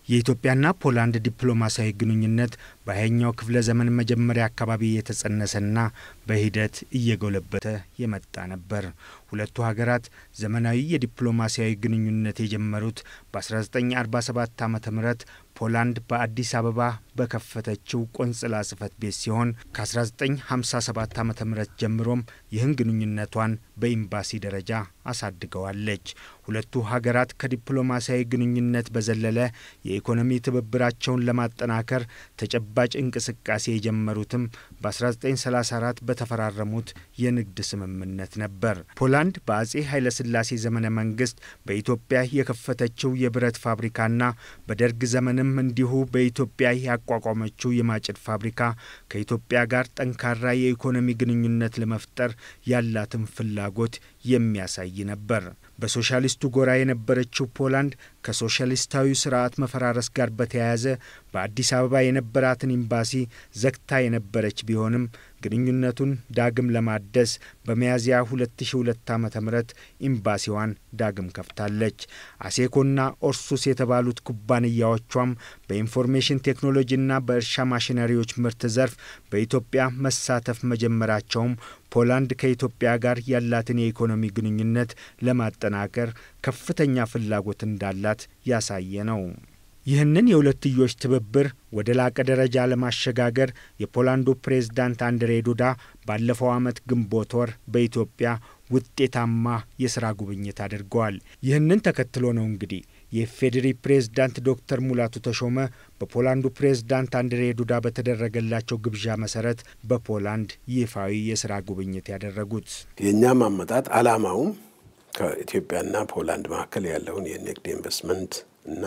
የኢትዮጵያና ፖላንድ ዲፕሎማሲያዊ ግንኙነት በ20ኛው ክፍለ ዘመን መጀመሪያ አካባቢ የተጸነሰና በሂደት እየጎለበተ የመጣ ነበር። ሁለቱ ሀገራት ዘመናዊ የዲፕሎማሲያዊ ግንኙነት የጀመሩት በ1947 ዓ.ም ፖላንድ በአዲስ አበባ በከፈተችው ቆንጽላ ጽሕፈት ቤት ሲሆን ከ1957 ዓ.ም ጀምሮም ይህን ግንኙነቷን በኤምባሲ ደረጃ አሳድገዋለች። ሁለቱ ሀገራት ከዲፕሎማሲያዊ ግንኙነት በዘለለ የኢኮኖሚ ትብብራቸውን ለማጠናከር ተጨባጭ እንቅስቃሴ የጀመሩትም በ1934 በተፈራረሙት የንግድ ስምምነት ነበር። ፖላንድ በአጼ ኃይለ ሥላሴ ዘመነ መንግስት በኢትዮጵያ የከፈተችው የብረት ፋብሪካና በደርግ ዘመንም እንዲሁ በኢትዮጵያ ያቋቋመችው የማጭድ ፋብሪካ ከኢትዮጵያ ጋር ጠንካራ የኢኮኖሚ ግንኙነት ለመፍጠር ያላትን ፍላጎት የሚያሳይ ነበር። በሶሻሊስቱ ጎራ የነበረችው ፖላንድ ከሶሻሊስታዊ ስርዓት መፈራረስ ጋር በተያያዘ በአዲስ አበባ የነበራትን ኤምባሲ ዘግታ የነበረች ቢሆንም ግንኙነቱን ዳግም ለማደስ በሚያዝያ 2002 ዓ.ም ኤምባሲዋን ዳግም ከፍታለች። አሴኮና ኦርሱስ የተባሉት ኩባንያዎቿም በኢንፎርሜሽን ቴክኖሎጂና በእርሻ ማሽነሪዎች ምርት ዘርፍ በኢትዮጵያ መሳተፍ መጀመራቸውም ፖላንድ ከኢትዮጵያ ጋር ያላትን የኢኮኖሚ ግንኙነት ለማጠናከር ከፍተኛ ፍላጎት እንዳላት ያሳየ ነው። ይህንን የሁለትዮሽ ትብብር ወደ ላቀ ደረጃ ለማሸጋገር የፖላንዱ ፕሬዝዳንት አንድሬ ዱዳ ባለፈው ዓመት ግንቦት ወር በኢትዮጵያ ውጤታማ የሥራ ጉብኝት አድርገዋል። ይህንን ተከትሎ ነው እንግዲህ የፌዴሪ ፕሬዝዳንት ዶክተር ሙላቱ ተሾመ በፖላንዱ ፕሬዝዳንት አንድሬ ዱዳ በተደረገላቸው ግብዣ መሰረት በፖላንድ ይፋዊ የሥራ ጉብኝት ያደረጉት። የኛም አመጣጥ ዓላማውም ከኢትዮጵያና ፖላንድ መካከል ያለውን የንግድ ኢንቨስትመንት እና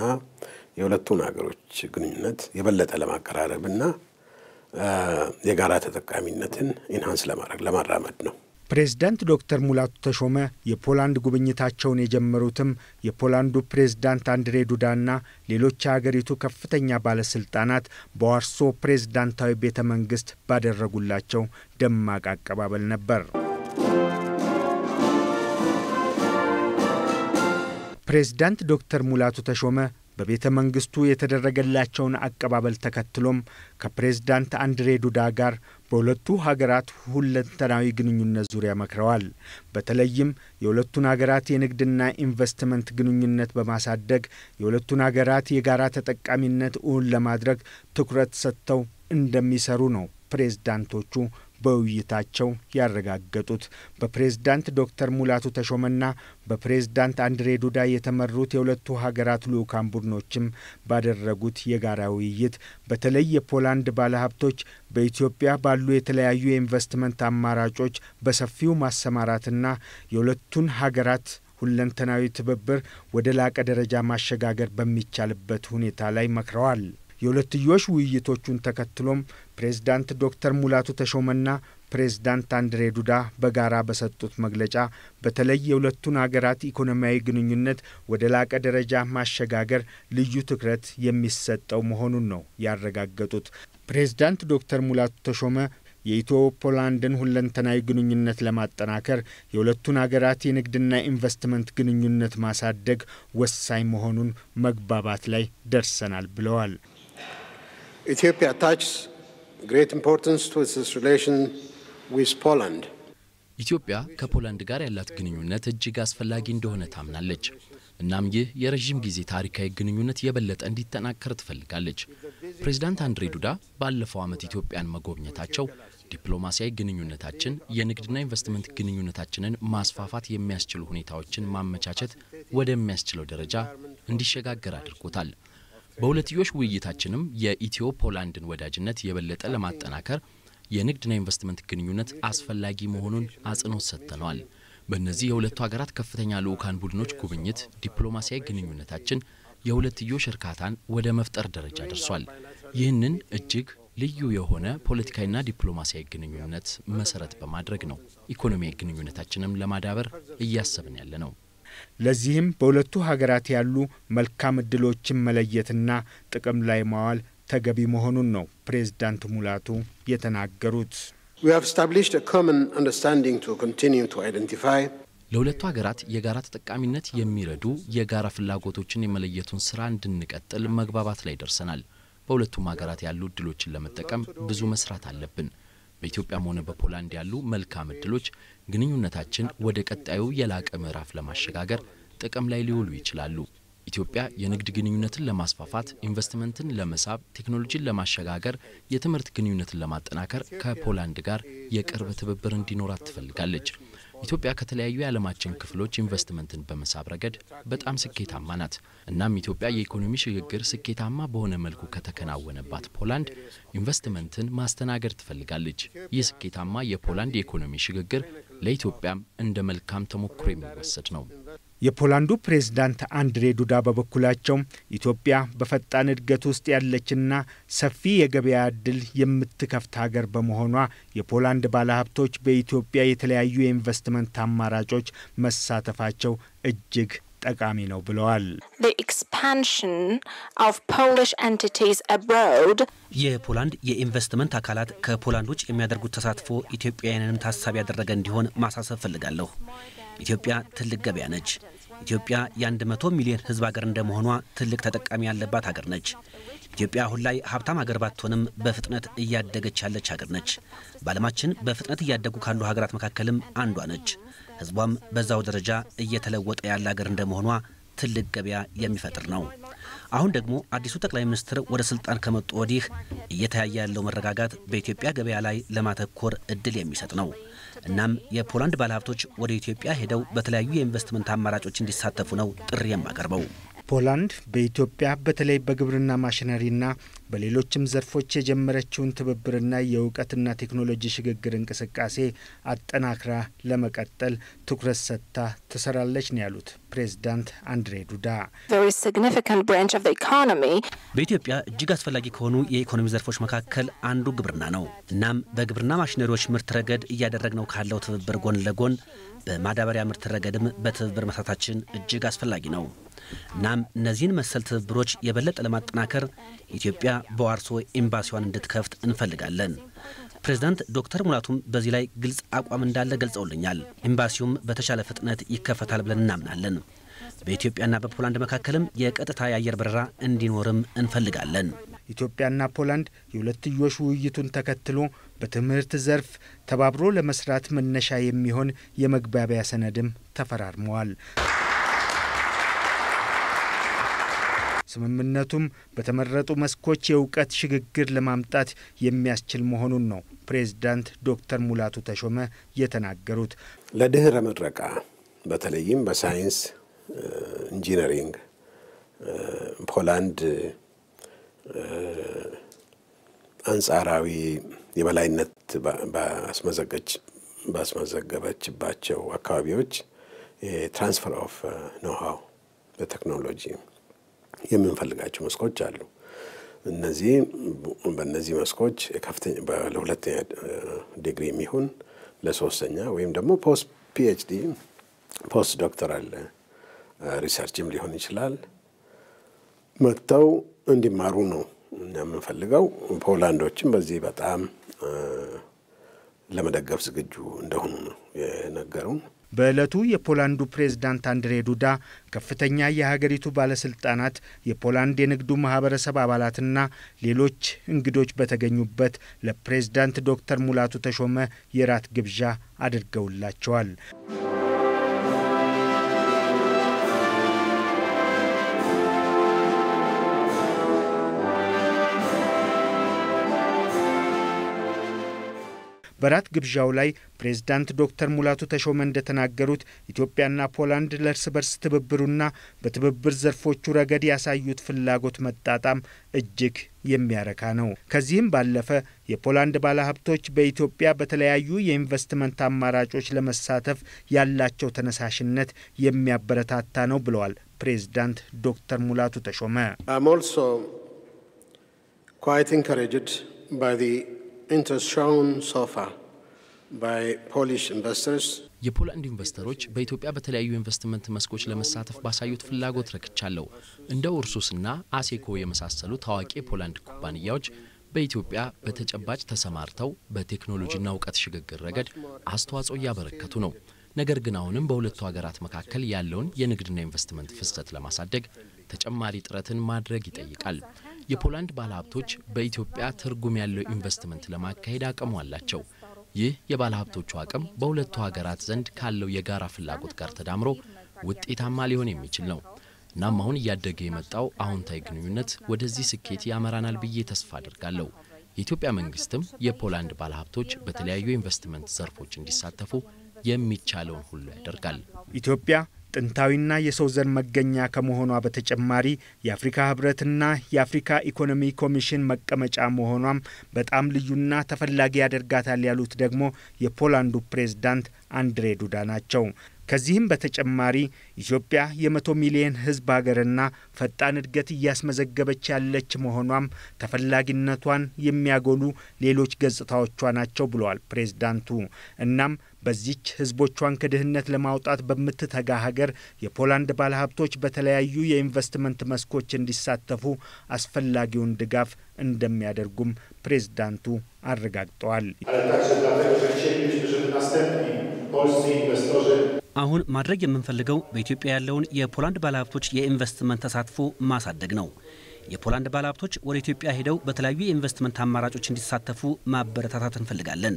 የሁለቱን ሀገሮች ግንኙነት የበለጠ ለማቀራረብና የጋራ ተጠቃሚነትን ኢንሃንስ ለማራመድ ነው። ፕሬዝዳንት ዶክተር ሙላቱ ተሾመ የፖላንድ ጉብኝታቸውን የጀመሩትም የፖላንዱ ፕሬዝዳንት አንድሬ ዱዳና ሌሎች ሀገሪቱ ከፍተኛ ባለስልጣናት በዋርሶ ፕሬዝዳንታዊ ቤተ መንግስት ባደረጉላቸው ደማቅ አቀባበል ነበር። ፕሬዝዳንት ዶክተር ሙላቱ ተሾመ በቤተ መንግስቱ የተደረገላቸውን አቀባበል ተከትሎም ከፕሬዝዳንት አንድሬ ዱዳ ጋር በሁለቱ ሀገራት ሁለንተናዊ ግንኙነት ዙሪያ መክረዋል። በተለይም የሁለቱን ሀገራት የንግድና ኢንቨስትመንት ግንኙነት በማሳደግ የሁለቱን ሀገራት የጋራ ተጠቃሚነት እውን ለማድረግ ትኩረት ሰጥተው እንደሚሰሩ ነው ፕሬዝዳንቶቹ በውይይታቸው ያረጋገጡት። በፕሬዝዳንት ዶክተር ሙላቱ ተሾመና በፕሬዝዳንት አንድሬ ዱዳ የተመሩት የሁለቱ ሀገራት ልዑካን ቡድኖችም ባደረጉት የጋራ ውይይት በተለይ የፖላንድ ባለሀብቶች በኢትዮጵያ ባሉ የተለያዩ የኢንቨስትመንት አማራጮች በሰፊው ማሰማራትና የሁለቱን ሀገራት ሁለንተናዊ ትብብር ወደ ላቀ ደረጃ ማሸጋገር በሚቻልበት ሁኔታ ላይ መክረዋል። የሁለትዮሽ ውይይቶቹን ተከትሎም ፕሬዝዳንት ዶክተር ሙላቱ ተሾመና ፕሬዝዳንት አንድሬ ዱዳ በጋራ በሰጡት መግለጫ በተለይ የሁለቱን ሀገራት ኢኮኖሚያዊ ግንኙነት ወደ ላቀ ደረጃ ማሸጋገር ልዩ ትኩረት የሚሰጠው መሆኑን ነው ያረጋገጡት። ፕሬዝዳንት ዶክተር ሙላቱ ተሾመ የኢትዮ ፖላንድን ሁለንተናዊ ግንኙነት ለማጠናከር የሁለቱን ሀገራት የንግድና ኢንቨስትመንት ግንኙነት ማሳደግ ወሳኝ መሆኑን መግባባት ላይ ደርሰናል ብለዋል። Ethiopia attaches great importance to its relation with Poland. ኢትዮጵያ ከፖላንድ ጋር ያላት ግንኙነት እጅግ አስፈላጊ እንደሆነ ታምናለች። እናም ይህ የረጅም ጊዜ ታሪካዊ ግንኙነት የበለጠ እንዲጠናከር ትፈልጋለች። ፕሬዝዳንት አንድሬ ዱዳ ባለፈው ዓመት ኢትዮጵያን መጎብኘታቸው ዲፕሎማሲያዊ ግንኙነታችን የንግድና ኢንቨስትመንት ግንኙነታችንን ማስፋፋት የሚያስችሉ ሁኔታዎችን ማመቻቸት ወደሚያስችለው ደረጃ እንዲሸጋገር አድርጎታል። በሁለትዮሽ ውይይታችንም የኢትዮ ፖላንድን ወዳጅነት የበለጠ ለማጠናከር የንግድና ኢንቨስትመንት ግንኙነት አስፈላጊ መሆኑን አጽንኦት ሰጥተናል። በእነዚህ የሁለቱ ሀገራት ከፍተኛ ልዑካን ቡድኖች ጉብኝት ዲፕሎማሲያዊ ግንኙነታችን የሁለትዮሽ እርካታን ወደ መፍጠር ደረጃ ደርሷል። ይህንን እጅግ ልዩ የሆነ ፖለቲካዊና ዲፕሎማሲያዊ ግንኙነት መሰረት በማድረግ ነው ኢኮኖሚያዊ ግንኙነታችንን ለማዳበር እያሰብን ያለነው። ለዚህም በሁለቱ ሀገራት ያሉ መልካም እድሎችን መለየትና ጥቅም ላይ ማዋል ተገቢ መሆኑን ነው ፕሬዝዳንት ሙላቱ የተናገሩት። We have established a common understanding to continue to identify ለሁለቱ ሀገራት የጋራ ተጠቃሚነት የሚረዱ የጋራ ፍላጎቶችን የመለየቱን ስራ እንድንቀጥል መግባባት ላይ ደርሰናል። በሁለቱም ሀገራት ያሉ እድሎችን ለመጠቀም ብዙ መስራት አለብን። በኢትዮጵያም ሆነ በፖላንድ ያሉ መልካም እድሎች ግንኙነታችን ወደ ቀጣዩ የላቀ ምዕራፍ ለማሸጋገር ጥቅም ላይ ሊውሉ ይችላሉ። ኢትዮጵያ የንግድ ግንኙነትን ለማስፋፋት፣ ኢንቨስትመንትን ለመሳብ፣ ቴክኖሎጂን ለማሸጋገር፣ የትምህርት ግንኙነትን ለማጠናከር ከፖላንድ ጋር የቅርብ ትብብር እንዲኖራት ትፈልጋለች። ኢትዮጵያ ከተለያዩ የዓለማችን ክፍሎች ኢንቨስትመንትን በመሳብ ረገድ በጣም ስኬታማ ናት። እናም ኢትዮጵያ የኢኮኖሚ ሽግግር ስኬታማ በሆነ መልኩ ከተከናወነባት ፖላንድ ኢንቨስትመንትን ማስተናገድ ትፈልጋለች። ይህ ስኬታማ የፖላንድ የኢኮኖሚ ሽግግር ለኢትዮጵያም እንደ መልካም ተሞክሮ የሚወሰድ ነው። የፖላንዱ ፕሬዝዳንት አንድሬ ዱዳ በበኩላቸው ኢትዮጵያ በፈጣን እድገት ውስጥ ያለችና ሰፊ የገበያ ዕድል የምትከፍት ሀገር በመሆኗ የፖላንድ ባለሀብቶች በኢትዮጵያ የተለያዩ የኢንቨስትመንት አማራጮች መሳተፋቸው እጅግ ጠቃሚ ነው ብለዋል። የፖላንድ የኢንቨስትመንት አካላት ከፖላንድ ውጭ የሚያደርጉት ተሳትፎ ኢትዮጵያውያንንም ታሳቢ ያደረገ እንዲሆን ማሳሰብ ፈልጋለሁ። ኢትዮጵያ ትልቅ ገበያ ነች። ኢትዮጵያ የ100 ሚሊዮን ሕዝብ ሀገር እንደመሆኗ ትልቅ ተጠቃሚ ያለባት ሀገር ነች። ኢትዮጵያ አሁን ላይ ሀብታም ሀገር ባትሆንም በፍጥነት እያደገች ያለች ሀገር ነች። በዓለማችን በፍጥነት እያደጉ ካሉ ሀገራት መካከልም አንዷ ነች። ሕዝቧም በዛው ደረጃ እየተለወጠ ያለ ሀገር እንደመሆኗ ትልቅ ገበያ የሚፈጥር ነው። አሁን ደግሞ አዲሱ ጠቅላይ ሚኒስትር ወደ ስልጣን ከመጡ ወዲህ እየተያየ ያለው መረጋጋት በኢትዮጵያ ገበያ ላይ ለማተኮር እድል የሚሰጥ ነው። እናም የፖላንድ ባለሀብቶች ወደ ኢትዮጵያ ሄደው በተለያዩ የኢንቨስትመንት አማራጮች እንዲሳተፉ ነው ጥሪ የማቀርበው። ፖላንድ በኢትዮጵያ በተለይ በግብርና ማሽነሪና በሌሎችም ዘርፎች የጀመረችውን ትብብርና የእውቀትና ቴክኖሎጂ ሽግግር እንቅስቃሴ አጠናክራ ለመቀጠል ትኩረት ሰጥታ ትሰራለች ነው ያሉት ፕሬዝዳንት አንድሬ ዱዳ። በኢትዮጵያ እጅግ አስፈላጊ ከሆኑ የኢኮኖሚ ዘርፎች መካከል አንዱ ግብርና ነው። እናም በግብርና ማሽነሪዎች ምርት ረገድ እያደረግነው ካለው ትብብር ጎን ለጎን በማዳበሪያ ምርት ረገድም በትብብር መስራታችን እጅግ አስፈላጊ ነው። እናም እነዚህን መሰል ትብብሮች የበለጠ ለማጠናከር ኢትዮጵያ በዋርሶ ኤምባሲዋን እንድትከፍት እንፈልጋለን። ፕሬዝዳንት ዶክተር ሙላቱም በዚህ ላይ ግልጽ አቋም እንዳለ ገልጸውልኛል። ኤምባሲውም በተሻለ ፍጥነት ይከፈታል ብለን እናምናለን። በኢትዮጵያና በፖላንድ መካከልም የቀጥታ የአየር በረራ እንዲኖርም እንፈልጋለን። ኢትዮጵያና ፖላንድ የሁለትዮሽ ውይይቱን ተከትሎ በትምህርት ዘርፍ ተባብሮ ለመስራት መነሻ የሚሆን የመግባቢያ ሰነድም ተፈራርመዋል። ስምምነቱም በተመረጡ መስኮች የእውቀት ሽግግር ለማምጣት የሚያስችል መሆኑን ነው ፕሬዝዳንት ዶክተር ሙላቱ ተሾመ የተናገሩት። ለድህረ ምረቃ በተለይም በሳይንስ ኢንጂነሪንግ ፖላንድ አንጻራዊ የበላይነት ባስመዘገበችባቸው አካባቢዎች የትራንስፈር ኦፍ ኖሃው በቴክኖሎጂ የምንፈልጋቸው መስኮች አሉ። በእነዚህ መስኮች ለሁለተኛ ዲግሪ የሚሆን ለሶስተኛ ወይም ደግሞ ፖስት ፒኤችዲ ፖስት ዶክተራል ሪሰርችም ሊሆን ይችላል መጥተው እንዲማሩ ነው እና የምንፈልገው። ፖላንዶችም በዚህ በጣም ለመደገፍ ዝግጁ እንደሆኑ ነው የነገሩን። በዕለቱ የፖላንዱ ፕሬዝዳንት አንድሬ ዱዳ ከፍተኛ የሀገሪቱ ባለስልጣናት፣ የፖላንድ የንግዱ ማህበረሰብ አባላትና ሌሎች እንግዶች በተገኙበት ለፕሬዝዳንት ዶክተር ሙላቱ ተሾመ የራት ግብዣ አድርገውላቸዋል። በራት ግብዣው ላይ ፕሬዝዳንት ዶክተር ሙላቱ ተሾመ እንደተናገሩት ኢትዮጵያና ፖላንድ ለእርስ በርስ ትብብሩና በትብብር ዘርፎቹ ረገድ ያሳዩት ፍላጎት መጣጣም እጅግ የሚያረካ ነው። ከዚህም ባለፈ የፖላንድ ባለሀብቶች በኢትዮጵያ በተለያዩ የኢንቨስትመንት አማራጮች ለመሳተፍ ያላቸው ተነሳሽነት የሚያበረታታ ነው ብለዋል ፕሬዝዳንት ዶክተር ሙላቱ ተሾመ። I'm also quite encouraged by the interest shown so far by Polish investors. የፖላንድ ኢንቨስተሮች በኢትዮጵያ በተለያዩ ኢንቨስትመንት መስኮች ለመሳተፍ ባሳዩት ፍላጎት ረክቻለሁ። እንደ ኡርሱስና አሴኮ የመሳሰሉ ታዋቂ የፖላንድ ኩባንያዎች በኢትዮጵያ በተጨባጭ ተሰማርተው በቴክኖሎጂና እውቀት ሽግግር ረገድ አስተዋጽኦ እያበረከቱ ነው። ነገር ግን አሁንም በሁለቱ ሀገራት መካከል ያለውን የንግድና ኢንቨስትመንት ፍሰት ለማሳደግ ተጨማሪ ጥረትን ማድረግ ይጠይቃል። የፖላንድ ባለሀብቶች በኢትዮጵያ ትርጉም ያለው ኢንቨስትመንት ለማካሄድ አቅሙ አላቸው። ይህ የባለሀብቶቹ አቅም በሁለቱ ሀገራት ዘንድ ካለው የጋራ ፍላጎት ጋር ተዳምሮ ውጤታማ ሊሆን የሚችል ነው። እናም አሁን እያደገ የመጣው አዎንታዊ ግንኙነት ወደዚህ ስኬት ያመራናል ብዬ ተስፋ አድርጋለሁ። የኢትዮጵያ መንግስትም የፖላንድ ባለሀብቶች በተለያዩ ኢንቨስትመንት ዘርፎች እንዲሳተፉ የሚቻለውን ሁሉ ያደርጋል። ኢትዮጵያ ጥንታዊና የሰው ዘር መገኛ ከመሆኗ በተጨማሪ የአፍሪካ ህብረትና የአፍሪካ ኢኮኖሚ ኮሚሽን መቀመጫ መሆኗም በጣም ልዩና ተፈላጊ ያደርጋታል ያሉት ደግሞ የፖላንዱ ፕሬዝዳንት አንድሬ ዱዳ ናቸው። ከዚህም በተጨማሪ ኢትዮጵያ የ100 ሚሊዮን ህዝብ ሀገርና ፈጣን እድገት እያስመዘገበች ያለች መሆኗም ተፈላጊነቷን የሚያጎሉ ሌሎች ገጽታዎቿ ናቸው ብለዋል ፕሬዝዳንቱ። እናም በዚች ህዝቦቿን ከድህነት ለማውጣት በምትተጋ ሀገር የፖላንድ ባለሀብቶች በተለያዩ የኢንቨስትመንት መስኮች እንዲሳተፉ አስፈላጊውን ድጋፍ እንደሚያደርጉም ፕሬዝዳንቱ አረጋግጠዋል። አሁን ማድረግ የምንፈልገው በኢትዮጵያ ያለውን የፖላንድ ባለሀብቶች የኢንቨስትመንት ተሳትፎ ማሳደግ ነው። የፖላንድ ባለሀብቶች ወደ ኢትዮጵያ ሄደው በተለያዩ የኢንቨስትመንት አማራጮች እንዲሳተፉ ማበረታታት እንፈልጋለን።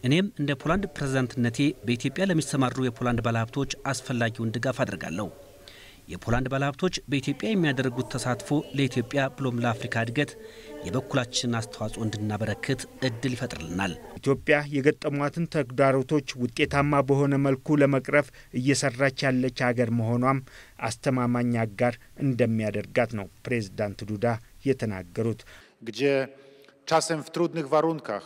እኔም እንደ ፖላንድ ፕሬዝዳንትነቴ በኢትዮጵያ ለሚሰማሩ የፖላንድ ባለሀብቶች አስፈላጊውን ድጋፍ አድርጋለሁ። የፖላንድ ባለሀብቶች በኢትዮጵያ የሚያደርጉት ተሳትፎ ለኢትዮጵያ ብሎም ለአፍሪካ እድገት የበኩላችንን አስተዋጽኦ እንድናበረክት እድል ይፈጥርልናል። ኢትዮጵያ የገጠሟትን ተግዳሮቶች ውጤታማ በሆነ መልኩ ለመቅረፍ እየሰራች ያለች ሀገር መሆኗም አስተማማኝ አጋር እንደሚያደርጋት ነው ፕሬዝዳንት ዱዳ የተናገሩት። czasem w trudnych warunkach.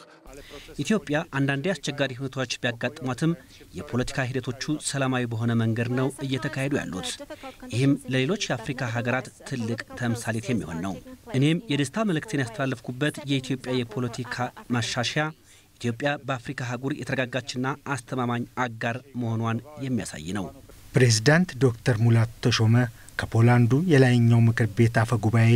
ኢትዮጵያ አንዳንዴ አስቸጋሪ ሁኔታዎች ቢያጋጥሟትም የፖለቲካ ሂደቶቹ ሰላማዊ በሆነ መንገድ ነው እየተካሄዱ ያሉት። ይህም ለሌሎች የአፍሪካ ሀገራት ትልቅ ተምሳሌት የሚሆን ነው። እኔም የደስታ መልእክቴን ያስተላለፍኩበት የኢትዮጵያ የፖለቲካ ማሻሻያ ኢትዮጵያ በአፍሪካ አህጉር የተረጋጋችና አስተማማኝ አጋር መሆኗን የሚያሳይ ነው። ፕሬዝዳንት ዶክተር ሙላቱ ተሾመ ከፖላንዱ የላይኛው ምክር ቤት አፈ ጉባኤ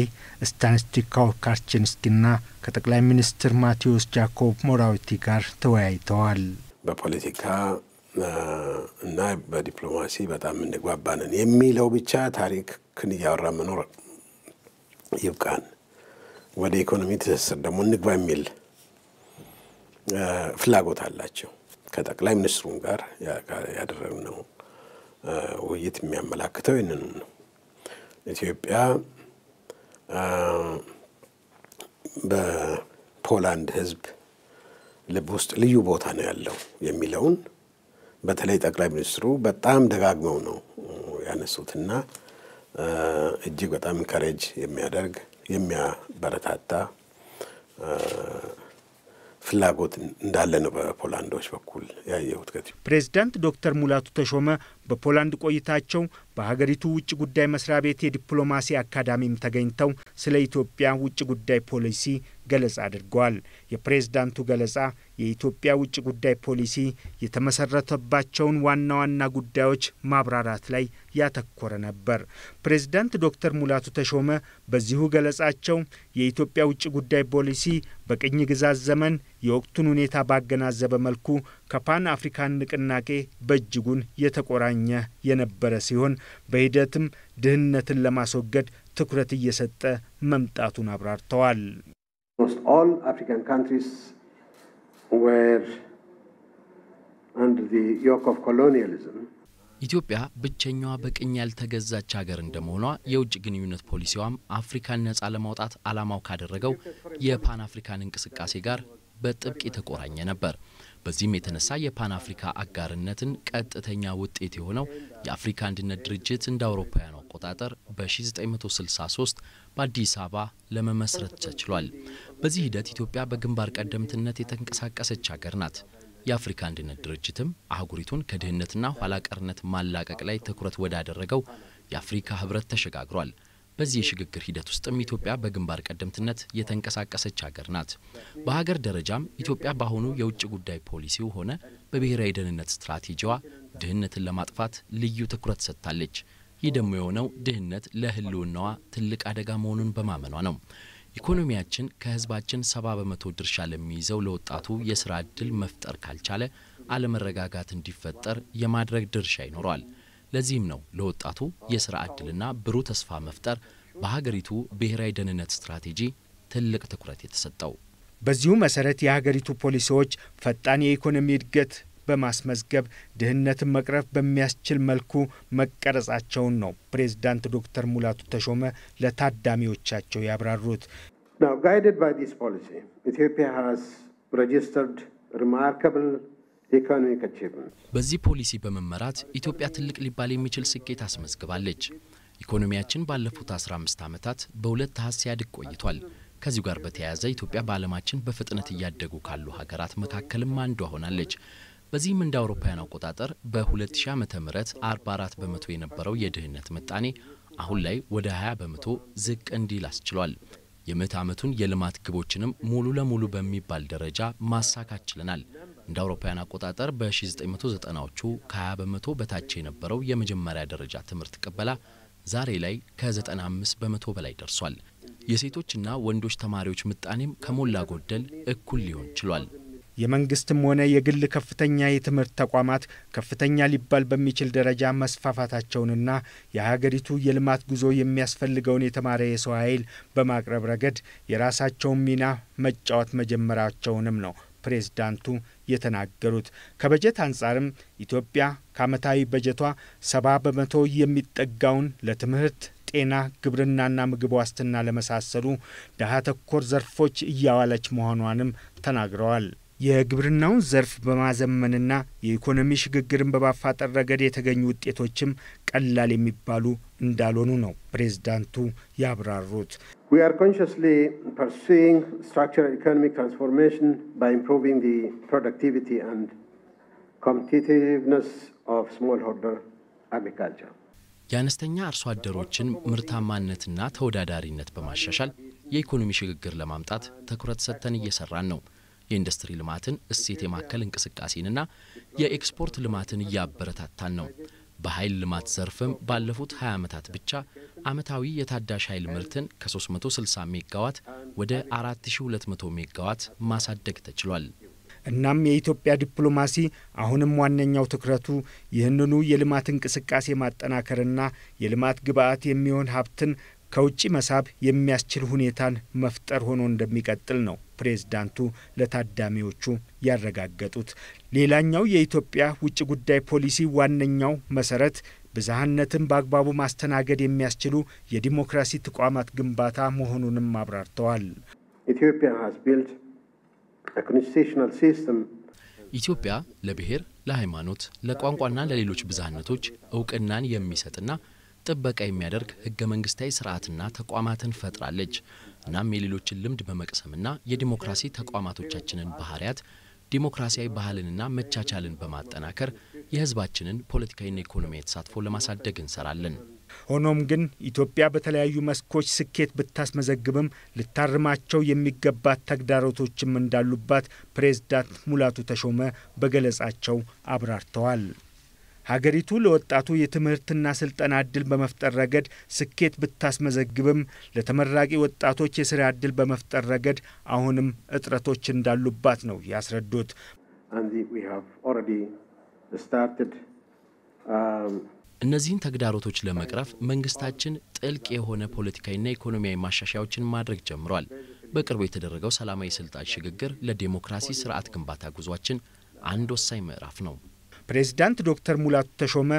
ስታንስቲካው ካርቺንስኪና ከጠቅላይ ሚኒስትር ማቴዎስ ጃኮብ ሞራዊቲ ጋር ተወያይተዋል። በፖለቲካ እና በዲፕሎማሲ በጣም እንግባባንን የሚለው ብቻ ታሪክን እያወራ መኖር ይብቃን። ወደ ኢኮኖሚ ትስስር ደግሞ እንግባ የሚል ፍላጎት አላቸው። ከጠቅላይ ሚኒስትሩም ጋር ያደረግነው ውይይት የሚያመላክተው ይህንን ነው። ኢትዮጵያ በፖላንድ ሕዝብ ልብ ውስጥ ልዩ ቦታ ነው ያለው የሚለውን በተለይ ጠቅላይ ሚኒስትሩ በጣም ደጋግመው ነው ያነሱትና እጅግ በጣም ኢንካሬጅ የሚያደርግ የሚያበረታታ ፍላጎት እንዳለ ነው በፖላንዶች በኩል ያየሁት። ፕሬዝዳንት ዶክተር ሙላቱ ተሾመ በፖላንድ ቆይታቸው በሀገሪቱ ውጭ ጉዳይ መስሪያ ቤት የዲፕሎማሲ አካዳሚም ተገኝተው ስለ ኢትዮጵያ ውጭ ጉዳይ ፖሊሲ ገለጻ አድርገዋል። የፕሬዝዳንቱ ገለጻ የኢትዮጵያ ውጭ ጉዳይ ፖሊሲ የተመሰረተባቸውን ዋና ዋና ጉዳዮች ማብራራት ላይ ያተኮረ ነበር። ፕሬዝዳንት ዶክተር ሙላቱ ተሾመ በዚሁ ገለጻቸው የኢትዮጵያ ውጭ ጉዳይ ፖሊሲ በቅኝ ግዛት ዘመን የወቅቱን ሁኔታ ባገናዘበ መልኩ ከፓን አፍሪካን ንቅናቄ በእጅጉን የተቆራኘ የነበረ ሲሆን በሂደትም ድህነትን ለማስወገድ ትኩረት እየሰጠ መምጣቱን አብራርተዋል። All African countries were under the yoke of colonialism. ኢትዮጵያ ብቸኛዋ በቅኝ ያልተገዛች ሀገር እንደመሆኗ የውጭ ግንኙነት ፖሊሲዋም አፍሪካን ነጻ ለማውጣት ዓላማው ካደረገው የፓን አፍሪካን እንቅስቃሴ ጋር በጥብቅ የተቆራኘ ነበር። በዚህም የተነሳ የፓን አፍሪካ አጋርነትን ቀጥተኛ ውጤት የሆነው የአፍሪካ አንድነት ድርጅት እንደ አውሮፓውያኑ አቆጣጠር በ1963 በአዲስ አበባ ለመመስረት ተችሏል። በዚህ ሂደት ኢትዮጵያ በግንባር ቀደምትነት የተንቀሳቀሰች ሀገር ናት። የአፍሪካ አንድነት ድርጅትም አህጉሪቱን ከድህነትና ኋላ ቀርነት ማላቀቅ ላይ ትኩረት ወዳደረገው የአፍሪካ ህብረት ተሸጋግሯል። በዚህ የሽግግር ሂደት ውስጥም ኢትዮጵያ በግንባር ቀደምትነት የተንቀሳቀሰች ሀገር ናት። በሀገር ደረጃም ኢትዮጵያ በአሁኑ የውጭ ጉዳይ ፖሊሲው ሆነ በብሔራዊ ደህንነት ስትራቴጂዋ ድህነትን ለማጥፋት ልዩ ትኩረት ሰጥታለች። ይህ ደግሞ የሆነው ድህነት ለህልውናዋ ትልቅ አደጋ መሆኑን በማመኗ ነው። ኢኮኖሚያችን ከህዝባችን 70% ድርሻ ለሚይዘው ለወጣቱ የሥራ ዕድል መፍጠር ካልቻለ አለመረጋጋት እንዲፈጠር የማድረግ ድርሻ ይኖራል። ለዚህም ነው ለወጣቱ የሥራ ዕድልና ብሩህ ተስፋ መፍጠር በሀገሪቱ ብሔራዊ ደህንነት ስትራቴጂ ትልቅ ትኩረት የተሰጠው። በዚሁ መሰረት የሀገሪቱ ፖሊሲዎች ፈጣን የኢኮኖሚ እድገት በማስመዝገብ ድህነትን መቅረፍ በሚያስችል መልኩ መቀረጻቸውን ነው ፕሬዝዳንት ዶክተር ሙላቱ ተሾመ ለታዳሚዎቻቸው ያብራሩት። Now, guided by this policy, Ethiopia has registered remarkable economic achievements. በዚህ ፖሊሲ በመመራት ኢትዮጵያ ትልቅ ሊባል የሚችል ስኬት አስመዝግባለች። ኢኮኖሚያችን ባለፉት 15 ዓመታት በሁለት አሃዝ ሲያድግ ቆይቷል። ከዚሁ ጋር በተያያዘ ኢትዮጵያ በዓለማችን በፍጥነት እያደጉ ካሉ ሀገራት መካከልም አንዷ ሆናለች። በዚህም እንደ አውሮፓውያን አቆጣጠር በ2000 ዓመተ ምህረት 44 በመቶ የነበረው የድህነት ምጣኔ አሁን ላይ ወደ 20 በመቶ ዝቅ እንዲል አስችሏል። የምዕተ ዓመቱን የልማት ግቦችንም ሙሉ ለሙሉ በሚባል ደረጃ ማሳካት ችለናል። እንደ አውሮፓውያን አቆጣጠር በ1990ዎቹ ከ20 በመቶ በታች የነበረው የመጀመሪያ ደረጃ ትምህርት ቅበላ ዛሬ ላይ ከ95 በመቶ በላይ ደርሷል። የሴቶችና ወንዶች ተማሪዎች ምጣኔም ከሞላ ጎደል እኩል ሊሆን ችሏል። የመንግስትም ሆነ የግል ከፍተኛ የትምህርት ተቋማት ከፍተኛ ሊባል በሚችል ደረጃ መስፋፋታቸውንና የሀገሪቱ የልማት ጉዞ የሚያስፈልገውን የተማረ የሰው ኃይል በማቅረብ ረገድ የራሳቸውን ሚና መጫወት መጀመራቸውንም ነው ፕሬዝዳንቱ የተናገሩት። ከበጀት አንጻርም ኢትዮጵያ ከዓመታዊ በጀቷ 70 በመቶ የሚጠጋውን ለትምህርት፣ ጤና፣ ግብርናና ምግብ ዋስትና ለመሳሰሉ ደሃ ተኮር ዘርፎች እያዋለች መሆኗንም ተናግረዋል። የግብርናውን ዘርፍ በማዘመንና የኢኮኖሚ ሽግግርን በማፋጠን ረገድ የተገኙ ውጤቶችም ቀላል የሚባሉ እንዳልሆኑ ነው ፕሬዝዳንቱ ያብራሩት። We are consciously pursuing structural economic transformation by improving the productivity and competitiveness of smallholder agriculture. የአነስተኛ አርሶ አደሮችን ምርታማነትና ተወዳዳሪነት በማሻሻል የኢኮኖሚ ሽግግር ለማምጣት ትኩረት ሰጥተን እየሰራን ነው። የኢንዱስትሪ ልማትን እሴት የማከል እንቅስቃሴንና የኤክስፖርት ልማትን እያበረታታን ነው። በኃይል ልማት ዘርፍም ባለፉት 20 ዓመታት ብቻ ዓመታዊ የታዳሽ ኃይል ምርትን ከ360 ሜጋዋት ወደ 4200 ሜጋዋት ማሳደግ ተችሏል። እናም የኢትዮጵያ ዲፕሎማሲ አሁንም ዋነኛው ትኩረቱ ይህንኑ የልማት እንቅስቃሴ ማጠናከርና የልማት ግብዓት የሚሆን ሀብትን ከውጪ መሳብ የሚያስችል ሁኔታን መፍጠር ሆኖ እንደሚቀጥል ነው ፕሬዝዳንቱ ለታዳሚዎቹ ያረጋገጡት። ሌላኛው የኢትዮጵያ ውጭ ጉዳይ ፖሊሲ ዋነኛው መሰረት ብዝሃነትን በአግባቡ ማስተናገድ የሚያስችሉ የዲሞክራሲ ተቋማት ግንባታ መሆኑንም አብራርተዋል። ኢትዮጵያ ለብሔር፣ ለሃይማኖት፣ ለቋንቋና ለሌሎች ብዝሃነቶች እውቅናን የሚሰጥና ጥበቃ የሚያደርግ ህገ መንግስታዊ ስርዓትና ተቋማትን ፈጥራለች። እናም የሌሎችን ልምድ በመቅሰምና የዲሞክራሲ ተቋማቶቻችንን ባህሪያት ዲሞክራሲያዊ ባህልንና መቻቻልን በማጠናከር የህዝባችንን ፖለቲካዊና ኢኮኖሚያዊ ተሳትፎ ለማሳደግ እንሰራለን። ሆኖም ግን ኢትዮጵያ በተለያዩ መስኮች ስኬት ብታስመዘግብም ልታርማቸው የሚገባት ተግዳሮቶችም እንዳሉባት ፕሬዝዳንት ሙላቱ ተሾመ በገለጻቸው አብራርተዋል። ሀገሪቱ ለወጣቱ የትምህርትና ስልጠና ዕድል በመፍጠር ረገድ ስኬት ብታስመዘግብም ለተመራቂ ወጣቶች የሥራ ዕድል በመፍጠር ረገድ አሁንም እጥረቶች እንዳሉባት ነው ያስረዱት። እነዚህን ተግዳሮቶች ለመቅረፍ መንግስታችን ጥልቅ የሆነ ፖለቲካዊና ኢኮኖሚያዊ ማሻሻያዎችን ማድረግ ጀምሯል። በቅርቡ የተደረገው ሰላማዊ ስልጣን ሽግግር ለዲሞክራሲ ስርዓት ግንባታ ጉዟችን አንድ ወሳኝ ምዕራፍ ነው። ፕሬዝዳንት ዶክተር ሙላቱ ተሾመ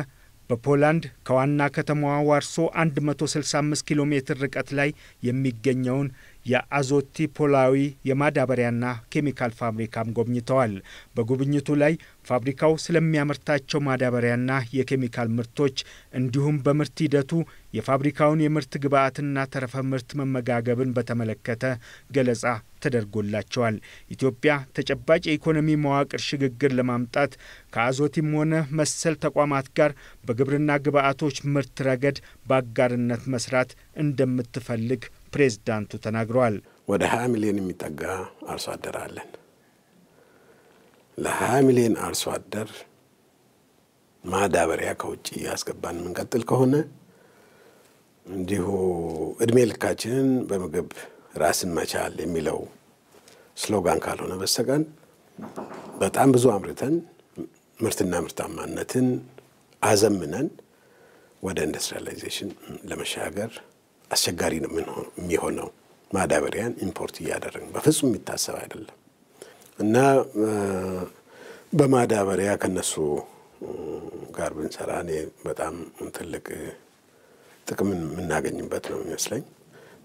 በፖላንድ ከዋና ከተማዋ ዋርሶ 165 ኪሎ ሜትር ርቀት ላይ የሚገኘውን የአዞቲ ፖላዊ የማዳበሪያና ኬሚካል ፋብሪካም ጎብኝተዋል። በጉብኝቱ ላይ ፋብሪካው ስለሚያመርታቸው ማዳበሪያና የኬሚካል ምርቶች እንዲሁም በምርት ሂደቱ የፋብሪካውን የምርት ግብዓትና ተረፈ ምርት መመጋገብን በተመለከተ ገለጻ ተደርጎላቸዋል። ኢትዮጵያ ተጨባጭ የኢኮኖሚ መዋቅር ሽግግር ለማምጣት ከአዞቲም ሆነ መሰል ተቋማት ጋር በግብርና ግብዓቶች ምርት ረገድ በአጋርነት መስራት እንደምትፈልግ ፕሬዝዳንቱ ተናግረዋል። ወደ 20 ሚሊዮን የሚጠጋ አርሶ አደር አለን። ለ20 ሚሊዮን አርሶ አደር ማዳበሪያ ከውጭ ያስገባን የምንቀጥል ከሆነ እንዲሁ እድሜ ልካችንን በምግብ ራስን መቻል የሚለው ስሎጋን ካልሆነ በስተቀር በጣም ብዙ አምርተን ምርትና ምርታማነትን አዘምነን ወደ ኢንዱስትሪያላይዜሽን ለመሻገር አስቸጋሪ ነው የሚሆነው። ማዳበሪያን ኢምፖርት እያደረግን በፍጹም የሚታሰብ አይደለም እና በማዳበሪያ ከነሱ ጋር ብንሰራ እኔ በጣም ትልቅ ጥቅም የምናገኝበት ነው የሚመስለኝ።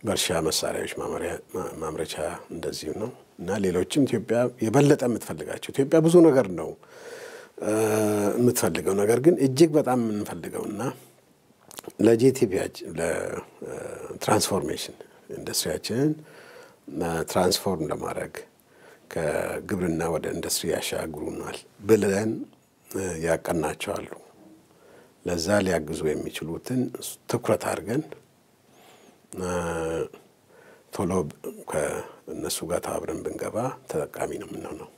በእርሻ መሳሪያዎች ማምረቻ እንደዚሁ ነው እና ሌሎችም ኢትዮጵያ የበለጠ የምትፈልጋቸው ኢትዮጵያ ብዙ ነገር ነው የምትፈልገው ነገር ግን እጅግ በጣም የምንፈልገውና ለጂቲፒያችን ለትራንስፎርሜሽን ኢንዱስትሪያችንን ትራንስፎርም ለማድረግ ከግብርና ወደ ኢንዱስትሪ ያሻግሩናል ብለን ያቀናቸዋሉ። ለዛ ሊያግዙ የሚችሉትን ትኩረት አድርገን ቶሎ ከእነሱ ጋር ተባብረን ብንገባ ተጠቃሚ ነው የምንሆነው።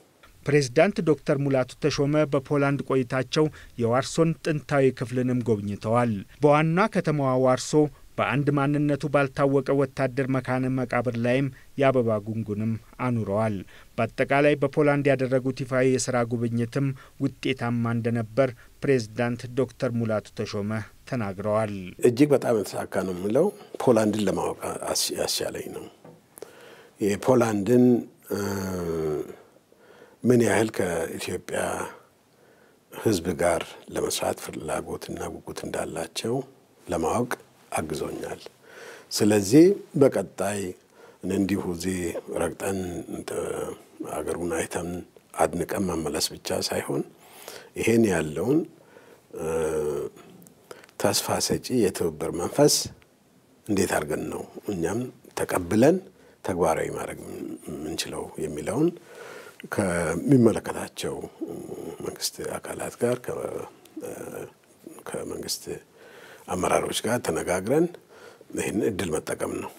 ፕሬዝዳንት ዶክተር ሙላቱ ተሾመ በፖላንድ ቆይታቸው የዋርሶን ጥንታዊ ክፍልንም ጎብኝተዋል። በዋና ከተማዋ ዋርሶ በአንድ ማንነቱ ባልታወቀ ወታደር መካነ መቃብር ላይም የአበባ ጉንጉንም አኑረዋል። በአጠቃላይ በፖላንድ ያደረጉት ይፋዊ የሥራ ጉብኝትም ውጤታማ እንደነበር ፕሬዝዳንት ዶክተር ሙላቱ ተሾመ ተናግረዋል። እጅግ በጣም የተሳካ ነው የምለው ፖላንድን ለማወቅ ያስቻለኝ ነው። የፖላንድን ምን ያህል ከኢትዮጵያ ሕዝብ ጋር ለመስራት ፍላጎትና ጉጉት እንዳላቸው ለማወቅ አግዞኛል። ስለዚህ በቀጣይ እንዲሁ እዚህ ረግጠን አገሩን አይተን አድንቀን መመለስ ብቻ ሳይሆን ይሄን ያለውን ተስፋ ሰጪ የትብብር መንፈስ እንዴት አድርገን ነው እኛም ተቀብለን ተግባራዊ ማድረግ የምንችለው የሚለውን ከሚመለከታቸው መንግስት አካላት ጋር ከመንግስት አመራሮች ጋር ተነጋግረን ይህን እድል መጠቀም ነው።